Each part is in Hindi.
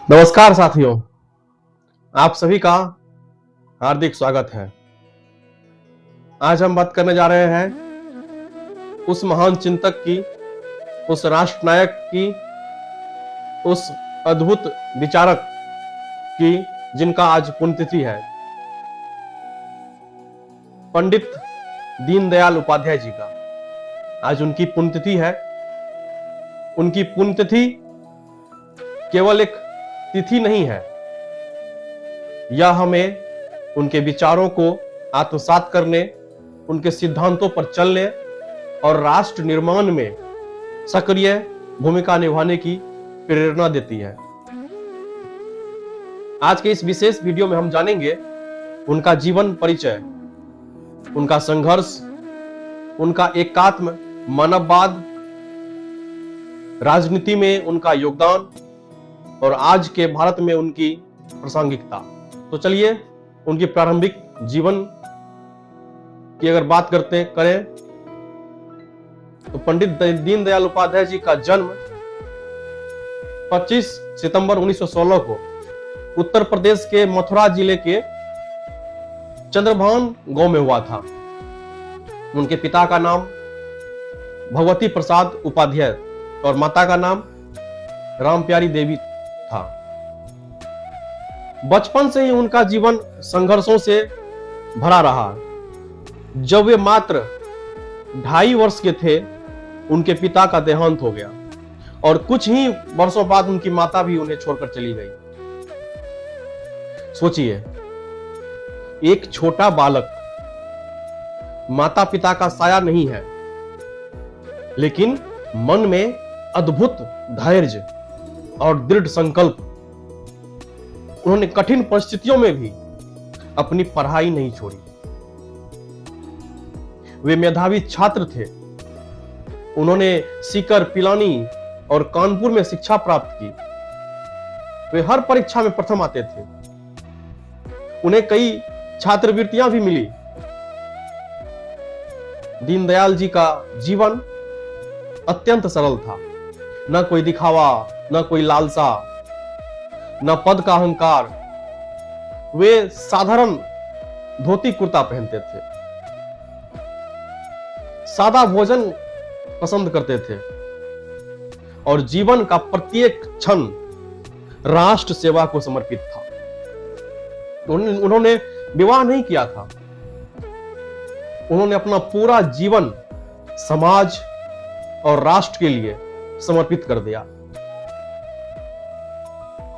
नमस्कार साथियों, आप सभी का हार्दिक स्वागत है। आज हम बात करने जा रहे हैं उस महान चिंतक की, उस राष्ट्र नायक की, उस अद्भुत विचारक की जिनका आज पुण्यतिथि है, पंडित दीनदयाल उपाध्याय जी का। आज उनकी पुण्यतिथि है। उनकी पुण्यतिथि केवल एक तिथि नहीं है, यह हमें उनके विचारों को आत्मसात करने, उनके सिद्धांतों पर चलने और राष्ट्र निर्माण में सक्रिय भूमिका निभाने की प्रेरणा देती है। आज के इस विशेष वीडियो में हम जानेंगे उनका जीवन परिचय, उनका संघर्ष, उनका एकात्म मानववाद, राजनीति में उनका योगदान और आज के भारत में उनकी प्रासंगिकता। तो चलिए उनकी प्रारंभिक जीवन की अगर बात करें तो पंडित दीनदयाल उपाध्याय जी का जन्म 25 सितंबर 1916 को उत्तर प्रदेश के मथुरा जिले के चंद्रभान गांव में हुआ था। उनके पिता का नाम भगवती प्रसाद उपाध्याय और माता का नाम रामप्यारी देवी था। बचपन से ही उनका जीवन संघर्षों से भरा रहा। जब वे मात्र 2.5 वर्ष के थे, उनके पिता का देहांत हो गया और कुछ ही वर्षों बाद उनकी माता भी उन्हें छोड़कर चली गई। सोचिए, एक छोटा बालक, माता पिता का साया नहीं है, लेकिन मन में अद्भुत धैर्य और दृढ़ संकल्प। उन्होंने कठिन परिस्थितियों में भी अपनी पढ़ाई नहीं छोड़ी। वे मेधावी छात्र थे। उन्होंने सीकर, पिलानी और कानपुर में शिक्षा प्राप्त की। वे हर परीक्षा में प्रथम आते थे। उन्हें कई छात्रवृत्तियां भी मिली। दीनदयाल जी का जीवन अत्यंत सरल था। न कोई दिखावा, न कोई लालसा, न पद का अहंकार। वे साधारण धोती कुर्ता पहनते थे, सादा भोजन पसंद करते थे और जीवन का प्रत्येक क्षण राष्ट्र सेवा को समर्पित था। उन्होंने विवाह नहीं किया था। उन्होंने अपना पूरा जीवन समाज और राष्ट्र के लिए समर्पित कर दिया।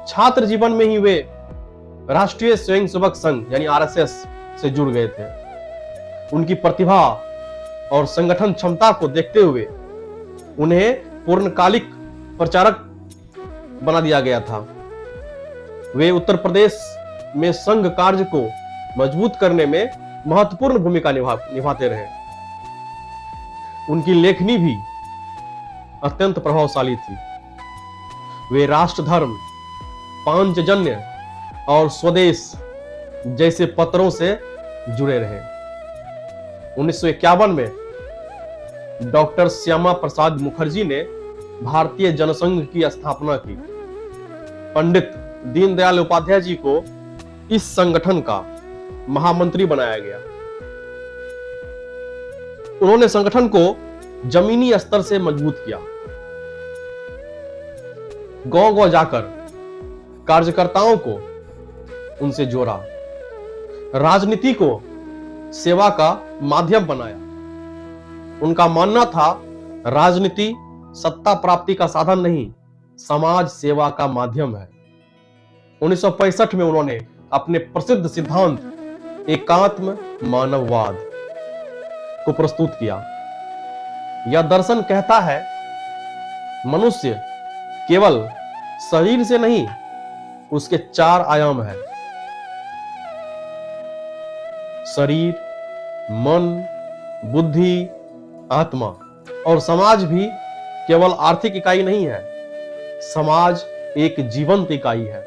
छात्र जीवन में ही वे राष्ट्रीय स्वयंसेवक संघ यानी आरएसएस से जुड़ गए थे। उनकी प्रतिभा और संगठन क्षमता को देखते हुए उन्हें पूर्णकालिक प्रचारक बना दिया गया था। वे उत्तर प्रदेश में संघ कार्य को मजबूत करने में महत्वपूर्ण भूमिका निभाते रहे। उनकी लेखनी भी अत्यंत प्रभावशाली थी। वे राष्ट्र धर्म, पांचजन्य और स्वदेश जैसे पत्रों से जुड़े रहे। 1951 में डॉक्टर श्यामा प्रसाद मुखर्जी ने भारतीय जनसंघ की स्थापना की। पंडित दीनदयाल उपाध्याय जी को इस संगठन का महामंत्री बनाया गया। उन्होंने संगठन को जमीनी स्तर से मजबूत किया। गांव-गांव जाकर कार्यकर्ताओं को उनसे जोड़ा, राजनीति को सेवा का माध्यम बनाया। उनका मानना था, राजनीति सत्ता प्राप्ति का साधन नहीं, समाज सेवा का माध्यम है। 1965 में उन्होंने अपने प्रसिद्ध सिद्धांत एकात्म मानववाद को प्रस्तुत किया। यह दर्शन कहता है, मनुष्य केवल शरीर से नहीं, उसके 4 आयाम है। शरीर, मन, बुद्धि, आत्मा। और समाज भी केवल आर्थिक इकाई नहीं है, समाज एक जीवंत इकाई है।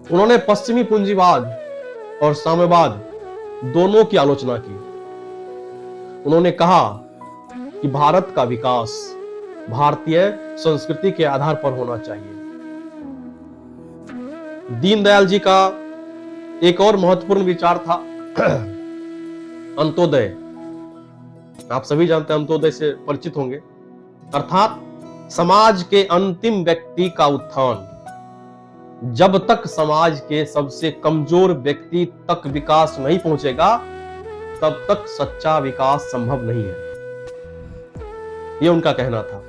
उन्होंने पश्चिमी पूंजीवाद और साम्यवाद दोनों की आलोचना की। उन्होंने कहा कि भारत का विकास भारतीय संस्कृति के आधार पर होना चाहिए। दीनदयाल जी का एक और महत्वपूर्ण विचार था अंत्योदय। आप सभी जानते हैं, अंत्योदय से परिचित होंगे, अर्थात समाज के अंतिम व्यक्ति का उत्थान। जब तक समाज के सबसे कमजोर व्यक्ति तक विकास नहीं पहुंचेगा, तब तक सच्चा विकास संभव नहीं है, यह उनका कहना था।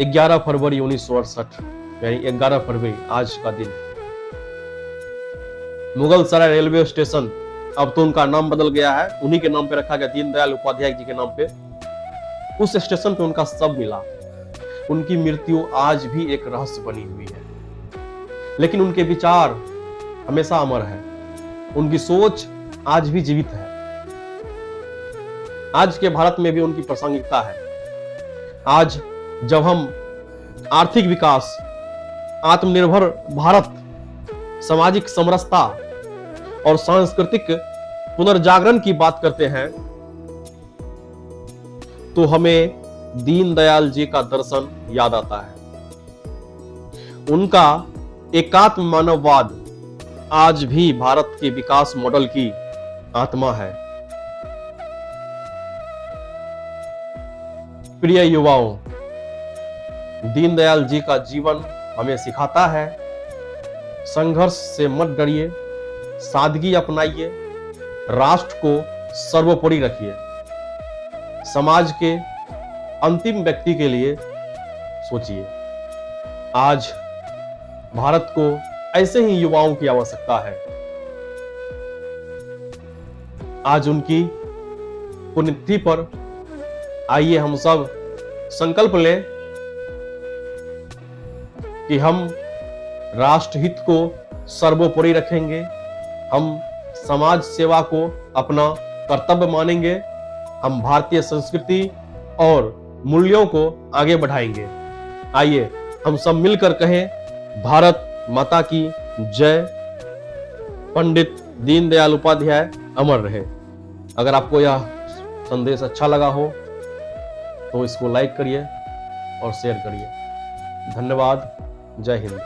11 फरवरी 1968, यानी 11 फरवरी आज का दिन, मुगल सराय रेलवे स्टेशन, अब तो उनका नाम बदल गया है, उन्हीं के नाम पे रखा गया, दीनदयाल उपाध्याय जी के नाम पे। उस स्टेशन पे उनका शव मिला। उनकी मृत्यु आज भी एक रहस्य बनी हुई है, लेकिन उनके विचार हमेशा अमर है, उनकी सोच आज भी जीवित है। आज के भारत में भी उनकी प्रासंगिकता है। आज जब हम आर्थिक विकास, आत्मनिर्भर भारत, सामाजिक समरसता और सांस्कृतिक पुनर्जागरण की बात करते हैं, तो हमें दीनदयाल जी का दर्शन याद आता है। उनका एकात्म मानववाद आज भी भारत के विकास मॉडल की आत्मा है। प्रिय युवाओं, दीनदयाल जी का जीवन हमें सिखाता है, संघर्ष से मत डरिए, सादगी अपनाइए, राष्ट्र को सर्वोपरि रखिए, समाज के अंतिम व्यक्ति के लिए सोचिए। आज भारत को ऐसे ही युवाओं की आवश्यकता है। आज उनकी पुण्यतिथि पर आइए हम सब संकल्प लें कि हम राष्ट्रहित को सर्वोपरि रखेंगे, हम समाज सेवा को अपना कर्तव्य मानेंगे, हम भारतीय संस्कृति और मूल्यों को आगे बढ़ाएंगे। आइए हम सब मिलकर कहें, भारत माता की जय, पंडित दीनदयाल उपाध्याय अमर रहे। अगर आपको यह संदेश अच्छा लगा हो तो इसको लाइक करिए और शेयर करिए। धन्यवाद। जय हिंद।